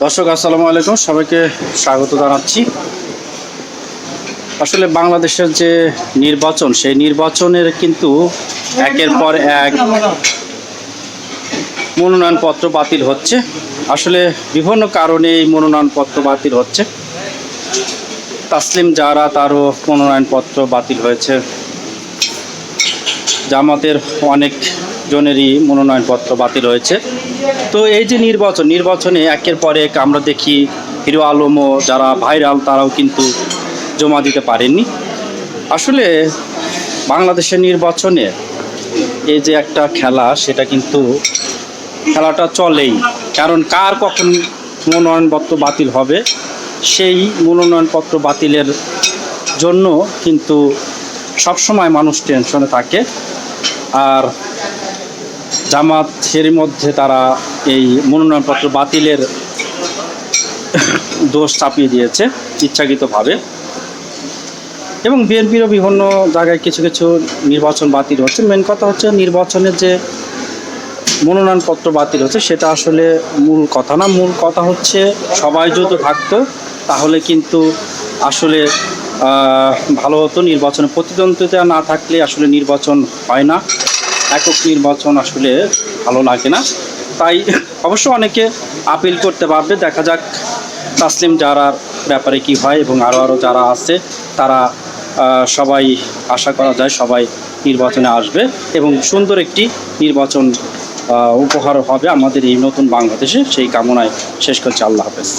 দর্শক আসসালামু আলাইকুম, সবাইকে স্বাগত জানাচ্ছি। আসলে বাংলাদেশের যে নির্বাচন, সেই নির্বাচনের কিন্তু একের পর এক মনোনয়নপত্র বাতিল হচ্ছে। আসলে বিভিন্ন কারণে এই মনোনয়নপত্র বাতিল হচ্ছে। তাসলিম জাহরা, তারও মনোনয়নপত্র বাতিল হয়েছে। জামাতের অনেক জনেরই মনোনয়নপত্র বাতিল হয়েছে। তো এই যে নির্বাচনে একের পর এক আমরা দেখি হিরো আলমও যারা ভাইরাল তারাও কিন্তু জমা দিতে পারেননি। আসলে বাংলাদেশের নির্বাচনে এই যে একটা খেলা, সেটা কিন্তু খেলাটা চলেই, কারণ কার কখন মনোনয়নপত্র বাতিল হবে সেই মনোনয়নপত্র বাতিলের জন্য কিন্তু সবসময় মানুষ টেনশনে থাকে। আর জামাত এরই মধ্যে তারা এই মনোনয়নপত্র বাতিলের দোষ চাপিয়ে দিয়েছে ইচ্ছাকৃতভাবে, এবং বিএনপিরও বিভিন্ন জায়গায় কিছু কিছু নির্বাচন বাতিল হচ্ছে। মেন কথা হচ্ছে নির্বাচনের যে মনোনয়নপত্র বাতিল হচ্ছে সেটা আসলে মূল কথা না। মূল কথা হচ্ছে সবাই যদি থাকতো তাহলে কিন্তু আসলে ভালো হতো। নির্বাচনে প্রতিদ্বন্দ্বিতা না থাকলে আসলে নির্বাচন হয় না। একক নির্বাচন আসলে ভালো লাগে না। তাই অবশ্য অনেকে আপিল করতে পারবে, দেখা যাক তাসলিম জাহরার ব্যাপারে কি হয়, এবং আরও যারা আছে তারা সবাই আশা করা যায় সবাই নির্বাচনে আসবে এবং সুন্দর একটি নির্বাচন উপহার হবে আমাদের এই নতুন বাংলাদেশে। সেই কামনায় শেষ করছি। আল্লাহ হাফেজ।